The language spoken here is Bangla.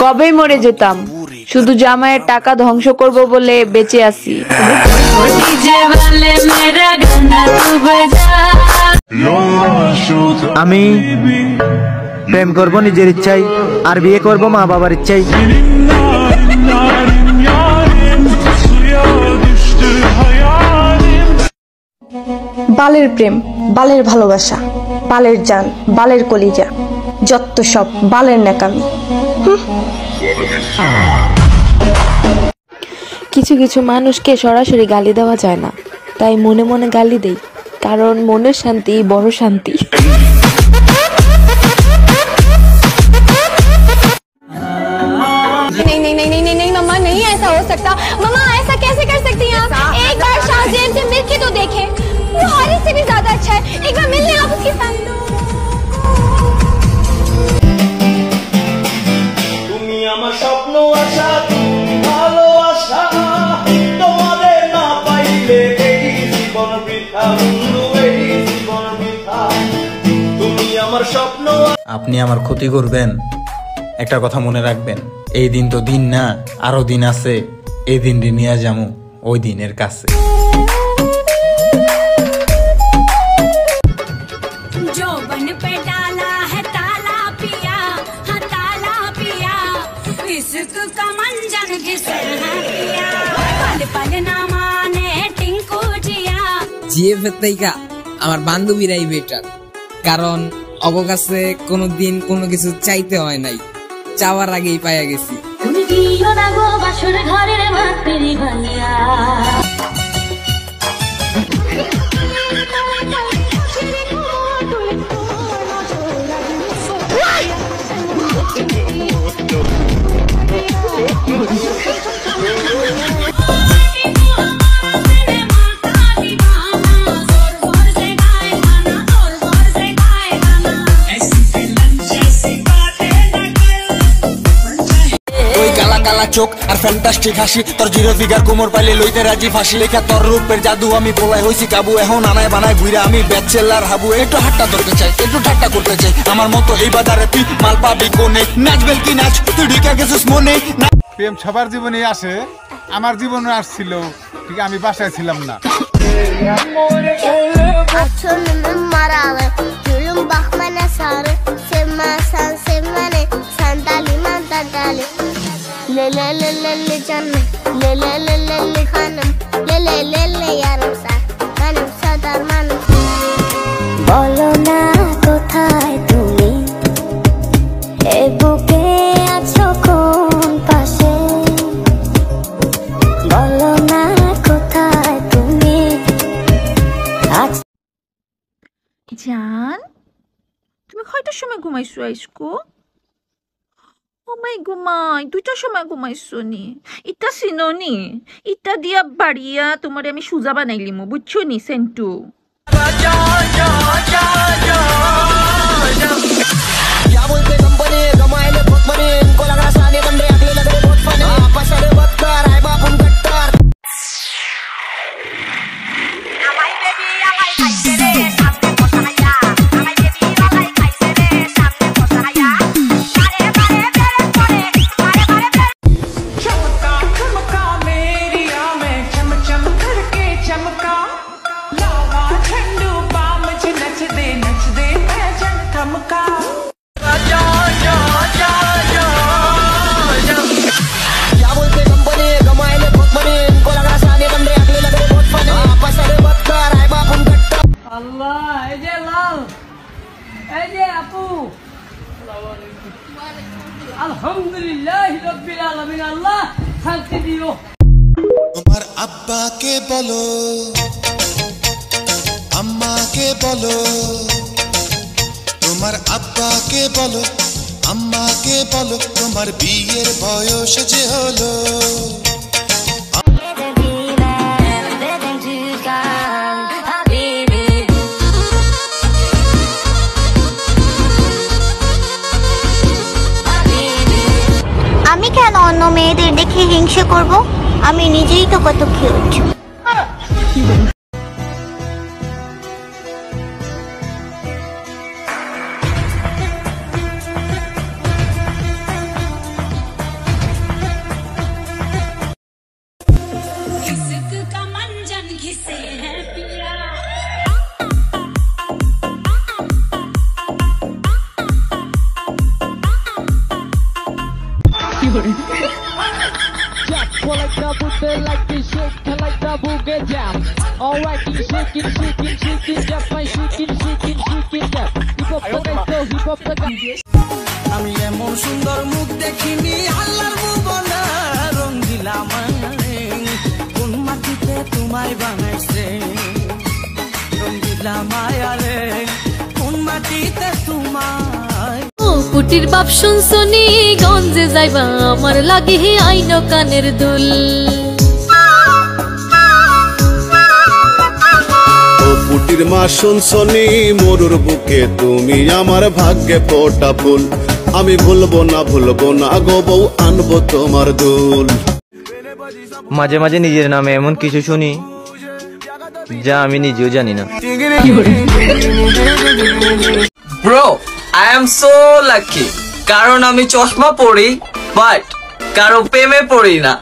কবেই মরে যেতাম, শুধু জামাইয়ের টাকা ধ্বংস করব বলে বেঁচে আছি। আমি প্রেম করব নিজের ইচ্ছাই, আর বিয়ে করব মা বাবার ইচ্ছাই। বালের প্রেম, বালের ভালোবাসা, বালের জান, বালের কলিজা, যত সব বালের ন্যাকামি। কিছু কিছু মানুষকে সরাসরি গালি দেওয়া যায় না, তাই মনে মনে গালি দেই, কারণ মনের শান্তি বড় শান্তি। नहीं नहीं नहीं नहीं नहीं मम्मा, नहीं ऐसा हो सकता। मम्मा ऐसा कैसे कर सकती हैं आप? एक बार शाहजेब से मिलके तो देखें, वो हारिस से भी ज्यादा अच्छा है। एक बार मिल लें आप उसके साथ। তুমি আমার স্বপ্ন আশা, তুমি ভালোবাসা, তোমাদের না পাইলে এই জীবন বৃথা, বন্ধু এই জীবন বৃথা। তুমি আমার স্বপ্ন। আপনি আমার ক্ষতি করবেন, একটা কথা মনে রাখবেন, এই দিন তো দিন না, আরো দিন আছে। এই দিন নিয়ে যাবো ওই দিনের কাছে। আমার বান্ধবীরাই বেটার, কারণ অগ কাছে কোনোদিন কোনো কিছু চাইতে হয় নাই, চাওয়ার আগেই পাইয়া গেছি। কালা চোখ আর ফ্যান্টাস্টিক হাসি, তোর জিরো ফিগার কোমর পাইলে লইতে রাজি ফাঁসি। লেখা তোর রূপের জাদু, আমি পোলাই হইছি কাবু, এখন আনায় বানায় ঘুরে আমি ব্যাচেলার হাবু। একটু হাট্টা ধরতে চাই, একটু ঠাট্টা করতে চাই, আমার মতো এই বাজারে তুই মাল পাবি কোনে। নাচবেল কি নাচ, তুই ঢুকে গেছিস মনে। প্রেম সবার জীবনে আসে, আমার জীবনে আসছিল, ঠিক আমি বাসায় ছিলাম না। ले ले ले ले ले जन्म, ले ले ले ले ले खानम, ले ले ले ले यारम सा खानम सादार मानम। बोलो ना কোথায় তুমি, এ বুকে আছো কোন পাশে, বলো না কোথায় তুমি। জান, তুমি কয়টার সময় ঘুমাইছো আইসকো? ও মাই ঘুমাই, 2টার সময় ঘুমাইছো নি? ইটা চিনো নি? ইটা দিয়া বাড়িয়া তোমার আমি সুজা বানাইলিমু, বুঝছো নি সেন্টু? তোমার আব্বাকে বলো, আম্মাকে বলো, তোমার আব্বাকে বলো, আম্মাকে বলো, তোমার বিয়ের বয়স যে হলো। আমি কেন অন্য মেয়েদের দেখে হিংসে করব? আমি নিজেই তো কত কিউট। আমি এমন সুন্দর মুখ দেখিনি আল্লাহর ভুবনে রঙ্গিলা মানে কোন মাটিতে তোমায় বানাইছে রঙ্গিলা মায়া রে কোন মাটিতে তোমায় পুটির বাপ শুনছনি গঞ্জে যাইবা আমার লাগে আইন কানের দুল পুটির মা শুনছনি মরুর বুকে তুমি আমার ভাগ্যে ফোটা ফুল আমি ভুলবো না গো বউ আনবো তোমার দুল মাঝে মাঝে নিজের নামে এমন কিছু শুনি যা আমি নিজেও জানি না। Bro I am so lucky কারণ আমি চশমা পরি বাট কারো প্রেমে পড়ি না।